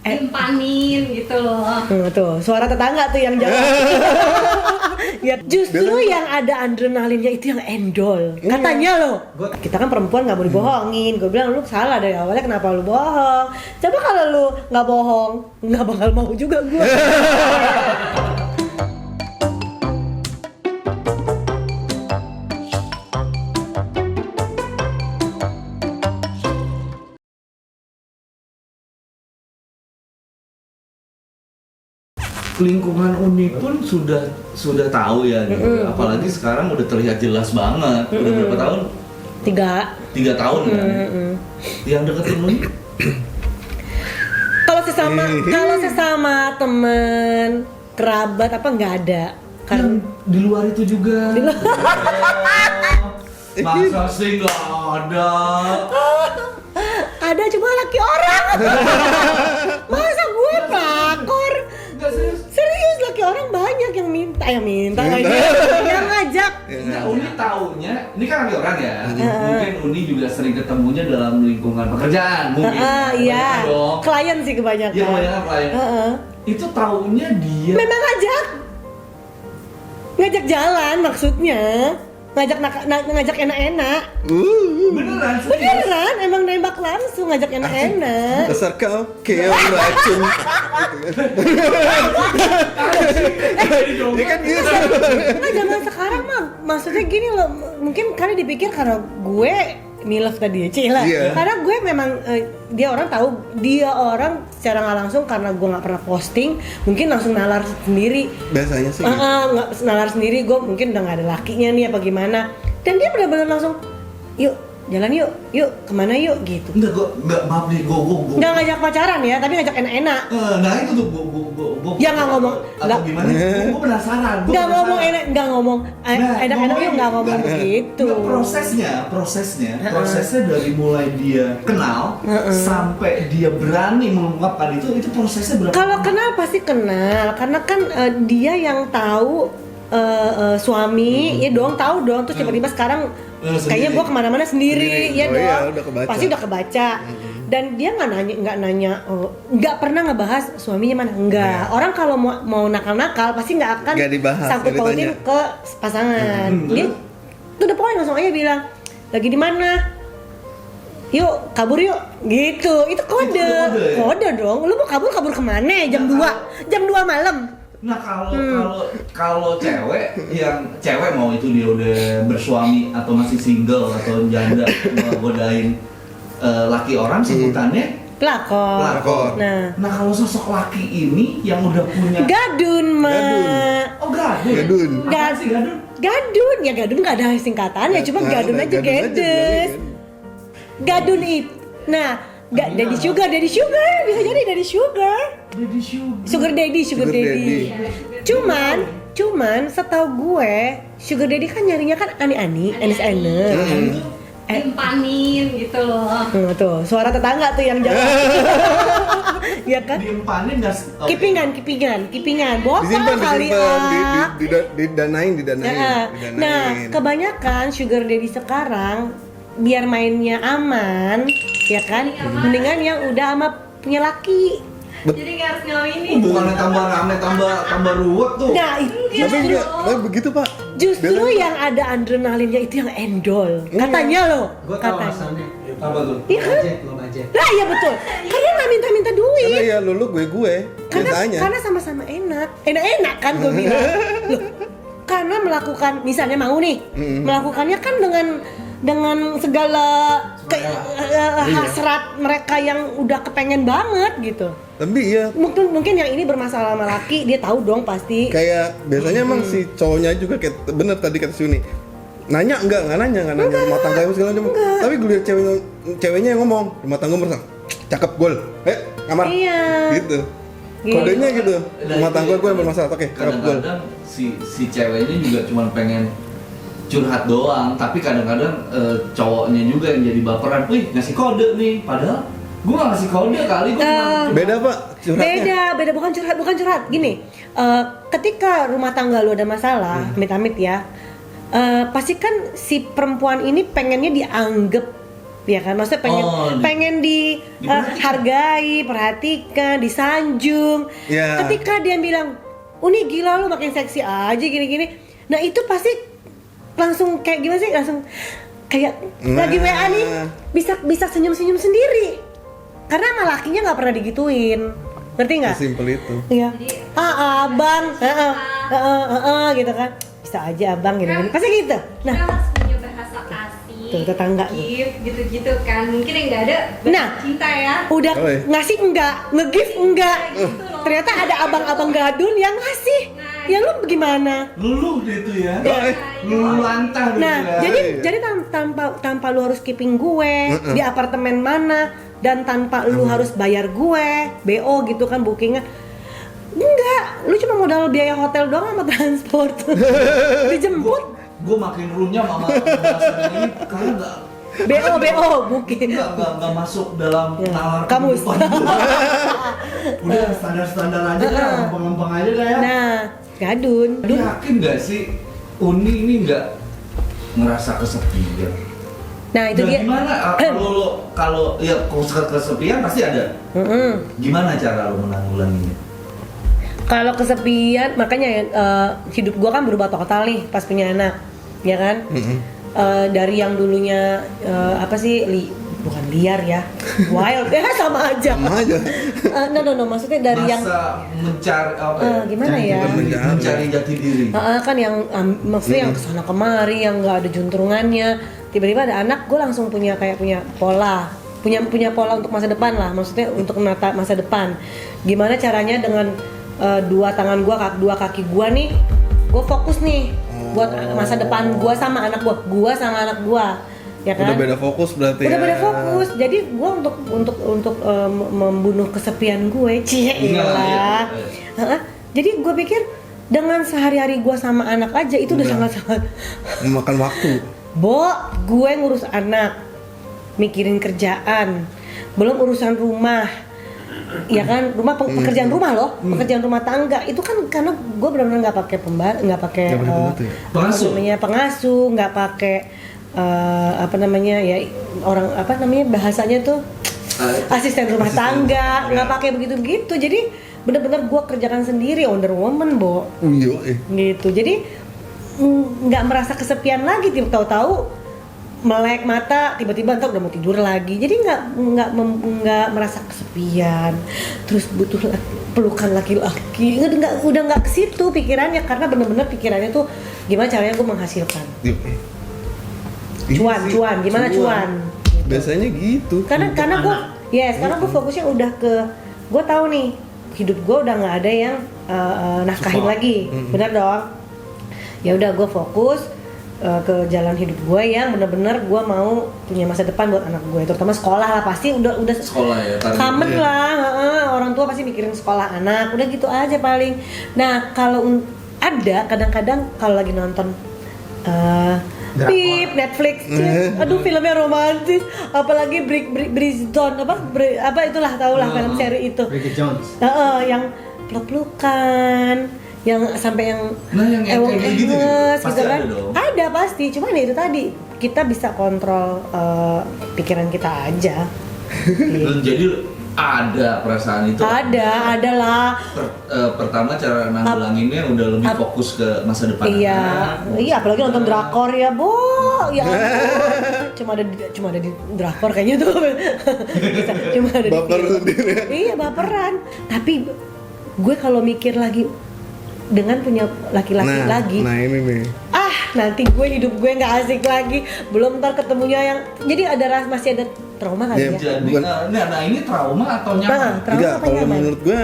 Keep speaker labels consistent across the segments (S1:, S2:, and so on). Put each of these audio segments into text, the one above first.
S1: Dimpanin gitu loh.
S2: Tuh, suara tetangga tuh yang jawab. Ya, justru yang ada adrenalinnya itu yang endol. Katanya loh. Kita kan perempuan nggak mau dibohongin. Gue bilang lu salah dari awalnya, kenapa lu bohong? Coba kalau lu nggak bohong, nggak bakal mau juga gue.
S3: Lingkungan Uni pun sudah tahu ya gitu. Apalagi sekarang udah terlihat jelas banget. Udah berapa tahun? 3 tahun kan. Yang deketin Uni?
S2: Kalau sesama temen, kerabat apa nggak ada.
S3: Kan di luar itu juga. Masa sih nggak ada?
S2: Ada, cuma laki orang. Masa gue pelakor?
S3: Nggak serius.
S2: Serius, laki orang banyak yang minta lagi. Yang ngajak.
S3: Nah, Uni taunya, ini kan laki orang ya. Mungkin Uni juga sering ketemunya dalam lingkungan pekerjaan, mungkin.
S2: Iya.
S3: Dong.
S2: Klien sih kebanyakan.
S3: Iya, banyak klien. Itu taunya dia.
S2: Memang ngajak jalan maksudnya. Ngajak enak-enak.
S3: Beneran, serius?
S2: Beneran, emang nembak langsung, ngajak enak-enak.
S4: Dasar kau kayak racun. Ini kan gitu.
S2: Nah, zaman sekarang mah maksudnya gini loh, mungkin kali dipikir karena gue milf tadi ya, Cila.
S4: Iya.
S2: Karena gue memang dia orang secara nggak langsung karena gue nggak pernah posting, mungkin langsung nalar sendiri.
S4: Biasanya sih.
S2: Nggak nalar sendiri, gue mungkin udah nggak ada lakinya nih apa gimana. Dan dia benar-benar langsung, yuk jalan yuk kemana yuk gitu.
S3: Enggak, maaf nih, gue
S2: Nggak ngajak pacaran ya, tapi ngajak enak-enak.
S3: Nah itu tuh gue
S2: Ya nggak ngomong,
S3: atau gimana? Gue penasaran.
S2: Nggak ngomong enak-enak yuk, nggak ngomong begitu.
S3: Prosesnya dari mulai dia kenal sampai dia berani mengungkapkan itu prosesnya berapa?
S2: Kalau kenal pasti kenal, karena kan dia yang tahu suami, ya dong tahu dong. Terus tiba-tiba sekarang kayaknya gue kemana-mana sendiri. Ya dong.
S4: Iya, udah kebaca.
S2: Pasti udah kebaca. Dan dia nggak pernah ngebahas suaminya mana, enggak. Orang kalau mau nakal-nakal pasti nggak akan sangkut pautin ke pasangan. Dia tuh the point, langsung aja bilang lagi di mana, yuk kabur yuk gitu. Itu kode dong. Lu mau kabur kemana? Jam 2 malam.
S3: Nah kalau cewek mau itu dia udah bersuami atau masih single atau janda godain laki orang, sebutannya pelakor. Nah kalau sosok laki ini yang udah punya
S2: gadun.
S3: Oh gadun. Apa sih gadun?
S2: Gadun nggak ada singkatannya, cuma gadun aja, gedes. Gadun itu. Nah, daddy sugar bisa jadi daddy sugar. Sugar daddy. Cuman setahu gue sugar daddy kan nyarinya kan ani-ani, enes-enes.
S1: Dimpanin gitu loh.
S2: Tuh, suara tetangga tuh yang jawab. Ya kan?
S3: Dimpanin
S2: Kipingan. Bokal kali
S4: didanain.
S2: Nah, kebanyakan sugar daddy sekarang biar mainnya aman, ya kan? Mendingan yang udah sama punya laki.
S1: Jadi nggak harus ngawinin.
S3: Bukannya tambah ruwet tuh.
S2: Nah,
S4: Tapi begitu Pak.
S2: justru yang ada adrenalinnya itu yang endol. Katanya loh.
S5: Gue tahu alasannya.
S3: Apa tuh?
S2: Iya kan?
S5: Lo budget.
S2: Nah, iya betul. Karena nggak minta duit.
S4: Karena ya lu gue biasanya.
S2: Karena sama-sama enak kan gue bilang. Loh, karena melakukan, misalnya mau nih, melakukannya kan dengan segala hasrat mereka yang udah kepengen banget gitu.
S4: Tapi iya.
S2: Mungkin yang ini bermasalah sama laki, dia tahu dong pasti.
S4: Kayak biasanya emang si cowoknya juga kayak bener tadi kata Suni. Nanya enggak nanya rumah tangga segala macam. Tapi gue lihat ceweknya yang ngomong, rumah tangga meresah. Cakep gol. Kamar.
S2: Iya.
S4: Gitu. Kodenya gitu. Rumah tangga gue yang bermasalah. Oke, cakep gol.
S3: Kadang-kadang si ceweknya juga cuma pengen curhat doang, tapi kadang-kadang cowoknya juga yang jadi baperan. Wih, ngasih kode nih, padahal gue gak ngasih kode kali, gue cuma
S4: Beda Pak curhatnya.
S2: Beda bukan curhat. Gini, ketika rumah tangga lu ada masalah, amit-amit ya, pasti kan si perempuan ini pengennya dianggap Ya kan, maksudnya pengen dihargai, perhatikan, disanjung.
S4: Ya.
S2: Ketika dia bilang, "Uni gila lu makin seksi aja gini-gini." Nah, itu pasti langsung kayak gimana sih? Langsung kayak lagi WA nih bisa senyum-senyum sendiri. Karena sama lakinya nggak pernah digituin. Ngerti nggak?
S4: Simpel itu.
S2: Iya. Abang, gitu kan. Bisa aja abang gini-gini. Pasti gitu.
S1: Kita
S2: Nah,
S1: harus punya bahasa kasih,
S2: tuh, tetangga.
S1: gift, gitu-gitu kan. Mungkin yang nggak ada bahasa
S2: Nah.
S1: cinta ya.
S2: udah
S4: Oh, iya.
S2: ngasih enggak, nge-gift enggak.
S1: Gitu loh.
S2: Ternyata ada abang-abang gadun yang ngasih.
S1: Nah,
S2: Ya lu gimana?
S3: Luluh deh tuh ya. Luluh lantah deh
S2: Nah,
S3: ya.
S2: jadi tanpa lu harus keeping gue di apartemen mana dan tanpa lu harus bayar gue BO gitu kan bookingnya. Enggak, lu cuma modal biaya hotel doang sama transport. Dijemput.
S3: Gue makin runyam sama bahasa ini karena
S2: BO booking.
S3: nggak masuk dalam
S2: Ya,
S3: nalar
S2: kamus.
S3: kehidupan gua. Udah standar-standar aja lah, gampang-gampang aja lah ya.
S2: Nah, gadun.
S3: Tapi yakin nggak sih Uni ini nggak ngerasa kesepian?
S2: Nah, itu
S3: Dan
S2: dia.
S3: gimana kalau ya kesepian pasti ada. Gimana cara lo menanggulanginya?
S2: Kalau kesepian, makanya hidup gua kan berubah total nih pas punya anak, ya kan? Dari yang dulunya apa sih bukan liar ya, wild ya sama aja.
S4: Sama aja.
S2: No, maksudnya dari yang
S3: Mencari apa ya?
S2: gimana ya?
S3: Mencari jati diri.
S2: Kan yang maksudnya yang kesana kemari yang nggak ada juntrungannya, tiba-tiba ada anak, gue langsung punya pola, punya pola untuk masa depan lah, maksudnya untuk menata masa depan. Gimana caranya dengan dua tangan gue, dua kaki gue nih, gue fokus nih buat masa depan gue sama anak gue sama anak gue, ya kan?
S4: Udah beda fokus berarti.
S2: Udah beda fokus. Jadi gue untuk membunuh kesepian gue, lah. Jadi gue pikir dengan sehari-hari gue sama anak aja itu udah sangat-sangat
S4: memakan waktu.
S2: gue ngurus anak, mikirin kerjaan, belum urusan rumah. Ya kan, pekerjaan rumah loh, pekerjaan rumah tangga itu kan karena gue benar-benar nggak pakai pengasuh, nggak pakai bahasanya tuh asisten rumah tangga, nggak pakai begitu-begitu. Jadi benar-benar gue kerjakan sendiri, Wonder Woman, gitu. Jadi nggak merasa kesepian lagi, tahu-tahu melek mata tiba-tiba entar udah mau tidur lagi, jadi nggak merasa kesepian terus butuh pelukan laki-laki, udah nggak ke situ pikirannya, karena bener-bener pikirannya tuh gimana caranya gue menghasilkan cuan gitu.
S4: Biasanya gitu.
S2: Karena gue fokusnya udah ke, gue tahu nih hidup gue udah nggak ada yang nafkahin lagi, bener dong. Ya udah gue fokus ke jalan hidup gue yang benar-benar gue mau punya masa depan buat anak gue, terutama sekolah lah, pasti udah
S3: sekolah ya,
S2: common lah, orang tua pasti mikirin sekolah anak, udah gitu aja paling. Nah kalau ada kadang-kadang kalau lagi nonton Netflix, aduh filmnya romantis, apalagi Bridgerton, apa itulah, tahulah film seri itu,
S5: Bridget Jones,
S2: yang peluk-pelukan, yang sampai yang
S3: kayak gitu pasti
S2: kan?
S3: ada dong.
S2: Ada pasti, cuman itu tadi kita bisa kontrol pikiran kita aja.
S3: Dan jadi ada perasaan itu.
S2: Ada lah.
S3: Pertama cara nanggulanginnya udah lebih fokus ke masa depan.
S2: Iya, apalagi nonton drakor ya, ya ampun. cuma ada di drakor kayaknya tuh. Cuma ada
S4: baper
S2: di
S4: sendiri.
S2: Iya, baperan. Tapi gue kalau mikir lagi dengan punya laki-laki lagi.
S4: Nah ini nih.
S2: Nanti hidup gue nggak asik lagi. Belum ntar ketemunya yang jadi masih ada trauma kali ya.
S3: Jadi, nah ini trauma atau nyaman?
S4: Enggak, kalau menurut gue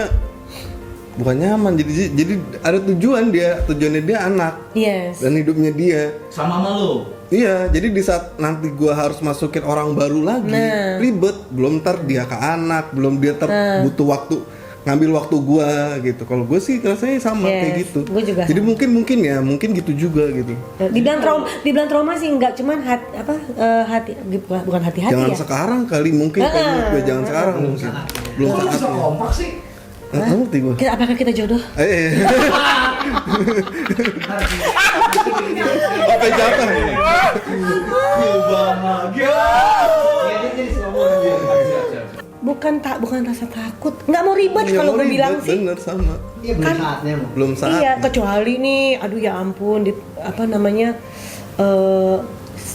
S4: bukan nyaman. Jadi ada tujuannya dia anak.
S2: Yes.
S4: Dan hidupnya dia.
S3: Sama lo.
S4: Iya, jadi di saat nanti gue harus masukin orang baru lagi, ribet. Belum ntar dia ke anak, belum dia butuh waktu, ngambil waktu gua gitu. Kalau gue sih rasanya sama kayak gitu.
S2: Gua juga
S4: jadi
S2: sama.
S4: mungkin gitu juga gitu.
S2: Dibilang trauma sih enggak, cuman bukan hati-hati
S4: Jangan
S2: ya.
S4: sekarang kali mungkin kalau gue jangan sekarang mungkin. Belum
S3: Kok bisa
S4: saatnya.
S3: kompak sih?
S4: Nggak ngerti gue.
S2: Apakah kita jodoh?
S4: Apa jatuh?
S3: Bahagia. Ya dia jadi slow dia.
S2: Bukan rasa takut. Nggak mau ribet
S4: Iya,
S2: kalau
S4: mau
S2: gue
S4: ribet,
S2: bilang sih.
S4: Bener sama.
S5: Iya belum
S2: Kan-
S5: saatnya mau.
S4: Belum saat.
S2: Iya, kecuali nih, aduh ya ampun, apa namanya,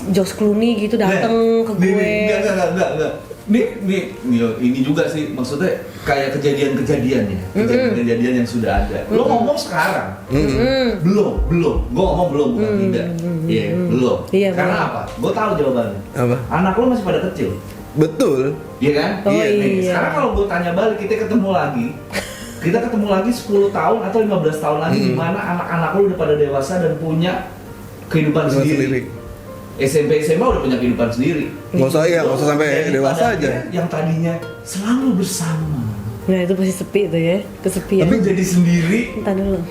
S2: George Clooney gitu dateng ke gue.
S3: Enggak. Nih, ini juga sih maksudnya kayak kejadian-kejadian ya. Kejadian yang sudah ada. Lo ngomong sekarang. Belum. Gua ngomong belum bukan tidak. Iya, belum.
S2: Iya,
S3: Karena
S2: belum.
S3: apa? Gua tahu jawabannya.
S4: Apa?
S3: Anak lo masih pada kecil.
S4: Betul.
S3: Iya kan?
S2: Oh,
S3: Nih.
S2: iya.
S3: Sekarang kalau gua tanya balik, kita ketemu lagi 10 tahun atau 15 tahun lagi di mana anak-anak lo udah pada dewasa dan punya kehidupan sendiri. SMP SMA udah punya kehidupan sendiri.
S4: Nggak usah sampai
S3: Jadi
S4: dewasa
S3: pada
S4: aja.
S3: Yang tadinya selalu bersama,
S2: Nah itu pasti sepi tuh ya, kesepian.
S3: tapi jadi sendiri.
S2: Entar dulu.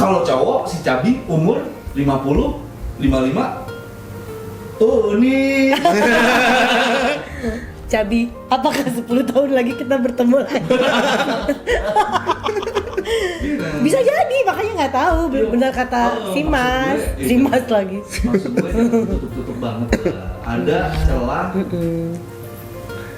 S3: Kalau cowok si Cabi umur 50, 55. Oh nih.
S2: Cabi, apakah 10 tahun lagi kita bertemu lagi? Bisa jadi, makanya nggak tahu. Benar kata si Mas, si Mas lagi.
S3: Maksud gue jangan tutup-tutup banget lah. Ada celah.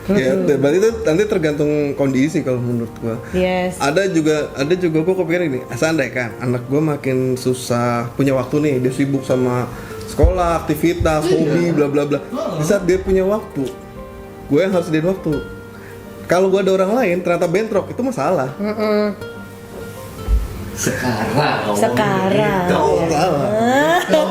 S4: Ya, berarti itu nanti tergantung kondisi kalau menurut gua.
S2: Yes.
S4: Ada juga gua kepikiran ini. Seandainya kan anak gua makin susah punya waktu nih, dia sibuk sama sekolah, aktivitas, hobi, bla bla bla. Di saat dia punya waktu, gue yang harus sediain waktu. Kalau gua ada orang lain ternyata bentrok, itu masalah.
S3: Sekarang.
S2: Sekarang.
S4: Salah.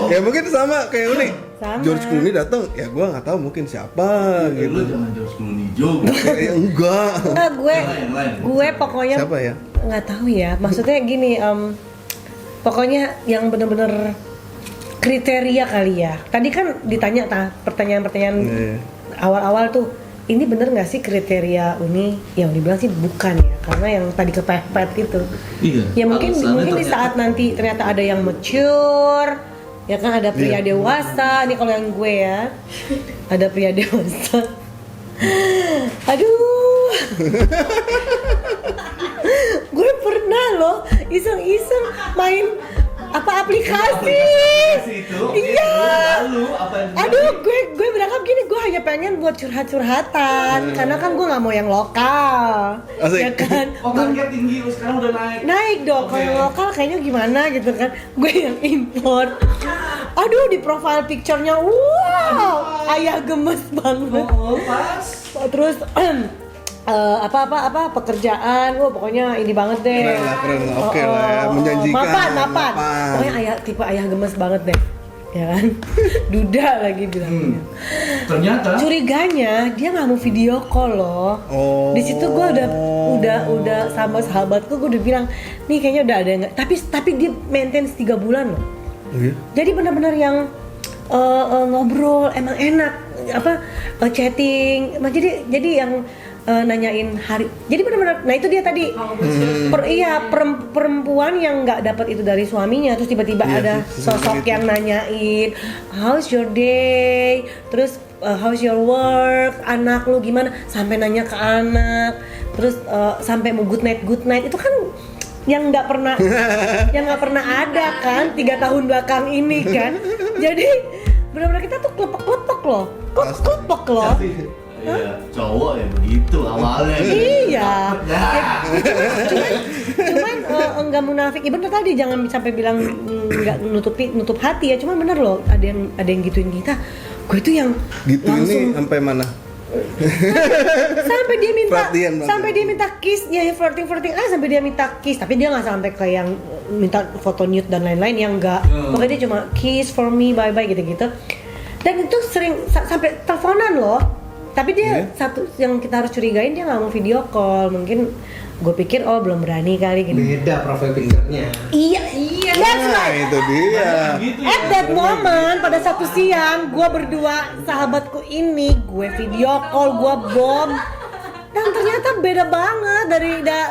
S4: Ya mungkin sama kayak ini.
S2: Sama.
S4: George Clooney datang, ya gua nggak tahu mungkin siapa
S3: Lu
S4: gitu.
S3: jangan George Clooney juga.
S4: Ya, enggak.
S2: Enggak,
S3: Yang lain.
S2: gue pokoknya
S4: Siapa ya?
S2: nggak tahu ya. Maksudnya gini, pokoknya yang bener-bener kriteria kali ya. Tadi kan ditanya pertanyaan-pertanyaan
S4: Iya.
S2: awal-awal tuh, ini bener nggak sih kriteria Uni? Yang dibilang sih bukan ya, karena yang tadi kepepet gitu.
S3: Iya.
S2: Ya mungkin
S3: Alasannya
S2: di saat nanti ternyata ada yang mature, ya kan ada pria
S4: Iya.
S2: dewasa. Ini kalau yang gue ya, ada pria dewasa. Aduh, gue pernah loh iseng-iseng main aplikasi.
S3: itu.
S2: Iya.
S3: Lalu apa yang
S2: Aduh, gue berangkat gini, gue hanya pengen buat curhat-curhatan, karena kan gue nggak mau yang lokal,
S4: Asik.
S2: ya kan?
S3: Oh, target tinggi lu sekarang udah naik.
S2: Naik dong, kalau
S3: Oke.
S2: yang lokal kayaknya gimana gitu kan? Gue yang impor. Aduh, di profile picture-nya, wow, ayah gemes banget.
S3: Oh, pas.
S2: Terus apa pekerjaan, pokoknya ini banget deh.
S4: Keren lah, oke lah ya, menjanjikan.
S2: Mapan. Pokoknya tipe ayah gemes banget deh, ya kan? Duda lagi bilangnya.
S3: Ternyata
S2: Curiganya dia nggak mau video call loh.
S4: Oh.
S2: Di situ gue udah sama sahabatku, gue udah bilang nih kayaknya udah ada yang nggak. Tapi dia maintain 3 bulan loh.
S4: Iya.
S2: Jadi benar-benar yang ngobrol emang enak, chatting. Jadi yang nanyain hari. Jadi benar-benar. Nah itu dia tadi. Perempuan yang nggak dapat itu dari suaminya, terus tiba-tiba
S4: Iya
S2: ada
S4: sih,
S2: sosok
S4: itu.
S2: yang nanyain, how's your day, terus how's your work, anak lu gimana, sampai nanya ke anak, terus sampai mau good night itu kan yang nggak pernah ada kan 3 tahun belakang ini kan. Jadi benar-benar kita tuh klepek loh.
S3: Iya, cowok ya begitu awalnya.
S2: Iya.
S3: Nah.
S2: Cuman enggak munafik. Ya bener tadi, jangan sampai bilang enggak nutup hati ya. Cuman bener loh, ada yang gituin kita. Gue tuh yang
S4: Gitu ini
S2: langsung
S4: sampai mana?
S2: sampai dia minta
S4: Perhatian banget.
S2: sampai dia minta kiss, ya flirting sampai dia minta kiss, tapi dia nggak sampai ke yang minta foto nude dan lain-lain, yang enggak. Pokoknya dia cuma kiss for me, bye gitu. Dan itu sering sampai teleponan loh. Tapi dia satu yang kita harus curigain, dia nggak mau video call. Mungkin gue pikir belum berani kali gitu.
S5: Beda profile picture-nya.
S2: Iya. That's
S4: Nah,
S2: right.
S4: itu dia.
S3: Gitu
S2: At that moment, pada satu siang, gue berdua sahabatku ini, gue video call, gue bom, dan ternyata beda banget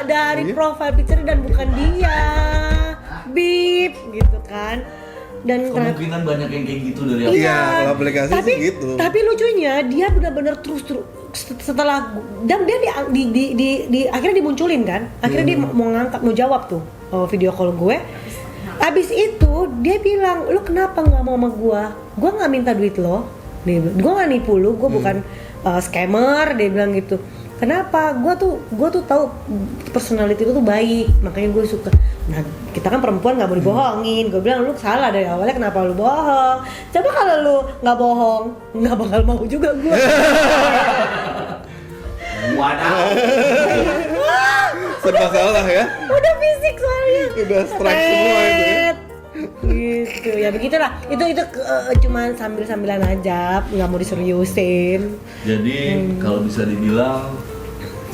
S2: dari profile picture dan bukan dia, beep gitu kan.
S3: kemungkinan banyak yang kayak gitu dari
S4: Iya, kalau aplikasi
S2: tapi,
S4: sih gitu.
S2: Tapi lucunya dia benar-benar terus setelah dan dia di akhirnya dimunculin kan. Akhirnya dia mau jawab tuh video call gue. Abis itu dia bilang, "Lu kenapa nggak mau sama gue nggak minta duit lo. Gue nggak nipu lu, gue bukan scammer." Dia bilang gitu. Kenapa? Gue tuh tahu personality itu tuh baik, makanya gue suka. Nah, kita kan perempuan nggak boleh bohongin. Gue bilang, lu salah dari awalnya, kenapa lu bohong? Coba kalau lu nggak bohong, nggak bakal mau juga gue.
S3: Waduh.
S4: Serba salah ya.
S2: Udah fisik soalnya.
S4: Udah strike semua itu ya.
S2: Gitu ya, begitulah. Itu cuma sambil-sambilan aja, nggak mau diseriusin.
S3: Jadi kalau bisa dibilang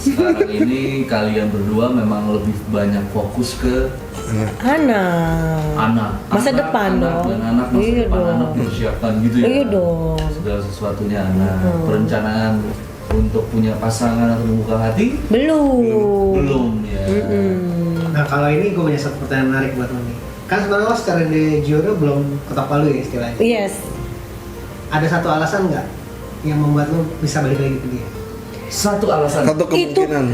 S3: sekarang ini kalian berdua memang lebih banyak fokus ke
S2: anak masa depan dong.
S3: Dan anak masa
S2: Iya
S3: depan
S2: dong.
S3: anak dipersiapkan gitu ya.
S2: Iya dong.
S3: Segala sesuatunya anak. Perencanaan untuk punya pasangan atau membuka hati belum ya.
S5: Nah kalau ini gue punya satu pertanyaan menarik buat lo nih. Kan sebenarnya lo secara de jure belum ketok palu ya istilahnya.
S2: Yes.
S5: Ada satu alasan nggak yang membuat lo bisa balik lagi ke dia?
S3: Satu alasan.
S4: Satu kemungkinan.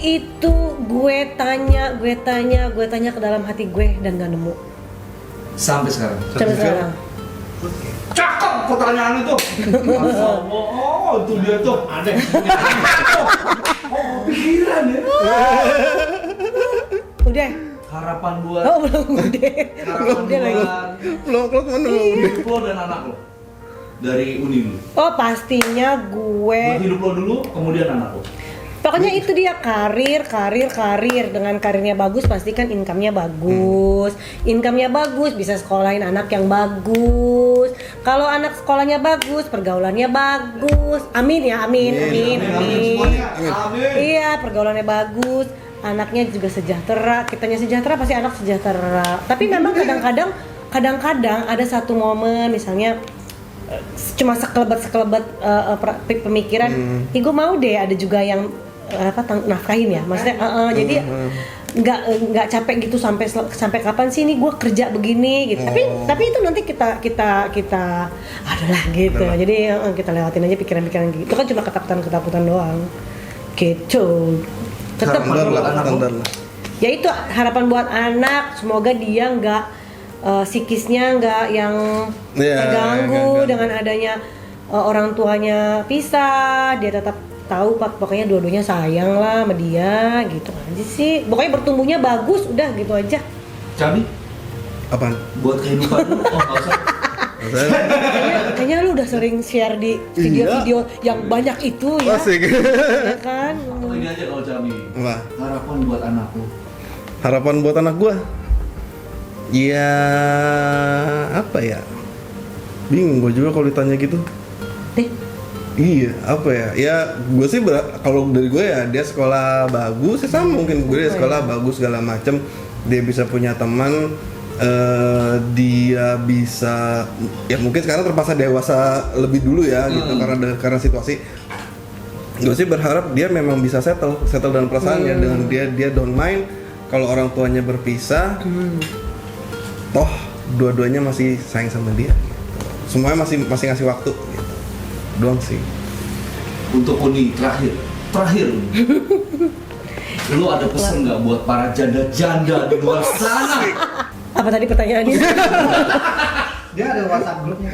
S2: Itu gue tanya ke dalam hati gue dan gak nemu
S3: Sampai sekarang.
S2: sampai sekarang.
S3: Cakep pertanyaan itu. Oh, itu dia tuh. Ada. Oh, pikiran ya.
S2: Udah.
S3: Harapan buat
S2: Belum udah.
S3: harapan
S2: Udah lagi.
S3: buat
S4: Belum mana lo udah.
S3: hidup lo dan anak lo. Dari uni lo.
S2: Oh pastinya gue.
S3: Buat hidup lo dulu, kemudian anak lo.
S2: Pokoknya itu dia karir. Dengan karirnya bagus pasti kan income-nya bagus. Income-nya bagus bisa sekolahin anak yang bagus. Kalau anak sekolahnya bagus, pergaulannya bagus. Amin ya, amin. Iya, pergaulannya bagus. Anaknya juga sejahtera, kitanya sejahtera pasti anak sejahtera. Tapi memang kadang-kadang ada satu momen misalnya cuma sekelebat pemikiran, gue mau deh ada juga yang nafkahin ya, maksudnya jadi nggak capek gitu sampai kapan sih ini gue kerja begini gitu. Tapi itu nanti kita adalah gitu. Jadi kita lewatin aja pikiran-pikiran gitu. Itu kan cuma ketakutan doang. Gitu. Tetap
S4: standar lah.
S2: Ya itu harapan buat anak, semoga dia nggak psikisnya nggak yang terganggu dengan adanya orang tuanya pisah. Dia tetap tahu pokoknya dua-duanya sayang lah sama dia, gitu aja sih. Pokoknya bertumbuhnya bagus, udah gitu aja.
S3: Cabi?
S4: Apaan?
S3: Buat kehidupan lo, nggak usah.
S2: Kayaknya lu udah sering share di video-video yang banyak itu ya.
S4: Asik.
S2: Ya kan?
S3: Ini aja kalau Cabi.
S4: Apa?
S3: Harapan buat anak lo.
S4: Harapan buat anak gua? Ya apa ya? Bingung gua juga kalau ditanya gitu. Iya, apa ya? Ya, gue sih kalau dari gue ya dia sekolah bagus, ya sama mungkin gue dia sekolah bagus segala macem. Dia bisa punya teman, dia bisa, ya mungkin sekarang terpaksa dewasa lebih dulu ya gitu karena situasi. Gue sih berharap dia memang bisa settle dalam perasaannya dengan dia don't mind kalau orang tuanya berpisah. Toh dua-duanya masih sayang sama dia. Gitu. Semuanya masih ngasih waktu. Gitu. Doang sih.
S3: Untuk Uni terakhir lu ada pesan nggak buat para janda-janda di luar sana?
S2: Apa tadi pertanyaannya?
S5: Dia ada WhatsApp grupnya.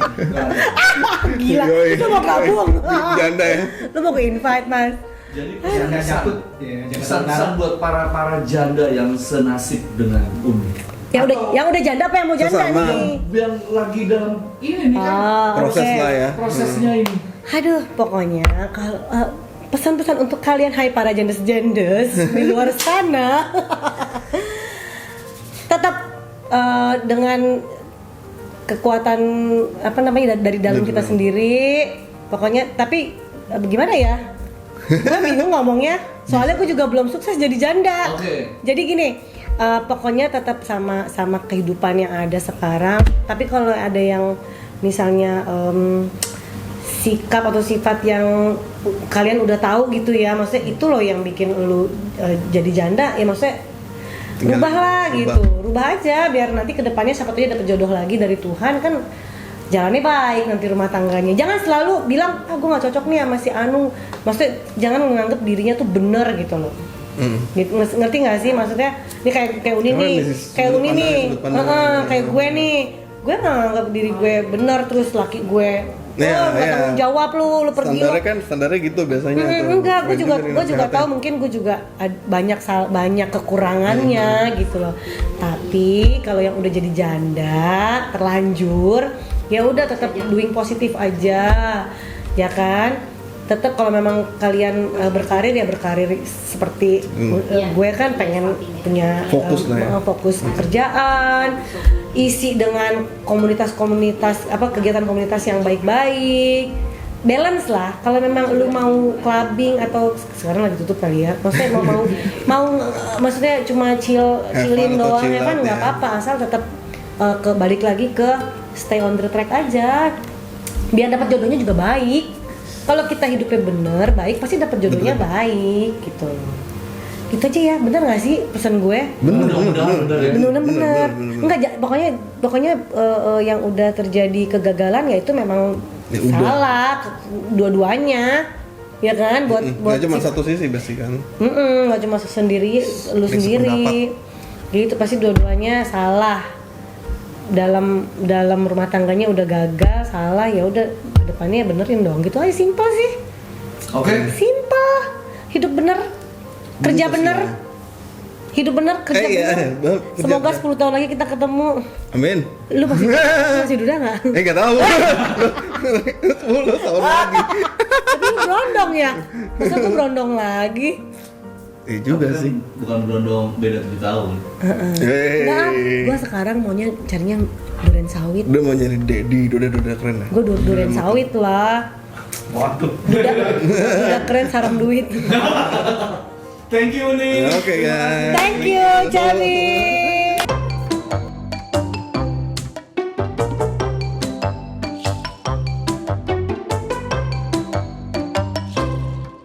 S2: Gila, lu mau gabung?
S4: Janda ya.
S2: Lu mau ke invite mas?
S3: Jadi
S5: Janda jakut.
S3: pesan pesan buat para janda yang senasib dengan Uni.
S2: Yang udah janda apa yang mau janda
S4: Sesama.
S2: nih?
S3: Yang lagi dalam ini nih kan
S4: Proses
S2: oke.
S4: lah ya.
S3: prosesnya ini.
S2: Aduh, pokoknya kalau pesan-pesan untuk kalian hai para jandes-jandes di luar sana, tetap dengan kekuatan dari dalam kita sendiri. Pokoknya tapi gimana ya? Gue bingung ngomongnya. Soalnya gue juga belum sukses jadi janda.
S3: Oke.
S2: Jadi gini, pokoknya tetap sama kehidupan yang ada sekarang. Tapi kalau ada yang misalnya sikap atau sifat yang kalian udah tahu gitu ya, maksudnya itu loh yang bikin lu jadi janda ya, maksudnya rubahlah gitu, rubah aja biar nanti kedepannya siapa tahu dia dapet jodoh lagi dari Tuhan kan, jalannya baik nanti rumah tangganya. Jangan selalu bilang gue nggak cocok nih sama si Anu, maksudnya jangan menganggap dirinya tuh bener gitu loh. Gitu, ngerti nggak sih maksudnya? Ini kayak Uni nih, kayak Uni nih, kayak gue nih, gue nggak nganggap diri gue bener terus laki gue nggak tanggung jawab lu pergi
S4: standarnya kan standarnya gitu biasanya
S2: enggak, gue juga tahu mungkin gue juga banyak kekurangannya gitu loh. Tapi kalau yang udah jadi janda terlanjur ya udah tetap doing positif aja ya kan. Tetap kalau memang kalian berkarir ya berkarir seperti gue kan pengen punya fokus pekerjaan, isi dengan komunitas kegiatan komunitas yang baik-baik, balance lah. Kalau memang lu mau clubbing atau sekarang lagi tutup kali ya, maksudnya mau maksudnya cuma chillin doang ya kan nggak apa-apa, asal tetap balik lagi ke stay on the track aja, biar dapat jodohnya juga baik. Kalau kita hidupnya bener, baik, pasti dapat jodohnya baik gitu. Gitu aja ya, bener nggak sih pesan gue?
S3: Bener.
S2: Enggak, pokoknya yang udah terjadi kegagalan ya itu memang salah dua-duanya, ya kan? Buat
S4: nggak cuma satu sisi pasti kan?
S2: Nggak cuma lu sendiri, gitu pasti dua-duanya salah. Dalam rumah tangganya udah gagal, salah ya udah depannya benerin dong, gitu aja, simpel sih.
S3: Oke.
S2: Simpel, hidup bener, kerja bener, hidup bener, kerja bener. Semoga 10 tahun lagi kita ketemu.
S4: Amin.
S2: Lu masih duda nggak?
S4: Nggak tahu. 10 tahun lagi.
S2: Tapi lu berondong ya? Masa lu berondong lagi?
S4: Juga sih.
S3: Bukan berondong beda 7 tahun.
S2: Enggak, gua sekarang maunya carinya durian sawit.
S4: Udah mau nyari Dedi, udah keren lah.
S2: Gua durian sawit lah.
S3: Waduh.
S2: Udah keren, sarang duit.
S3: Thank you nih.
S4: Oke guys.
S2: Thank you, Charlie.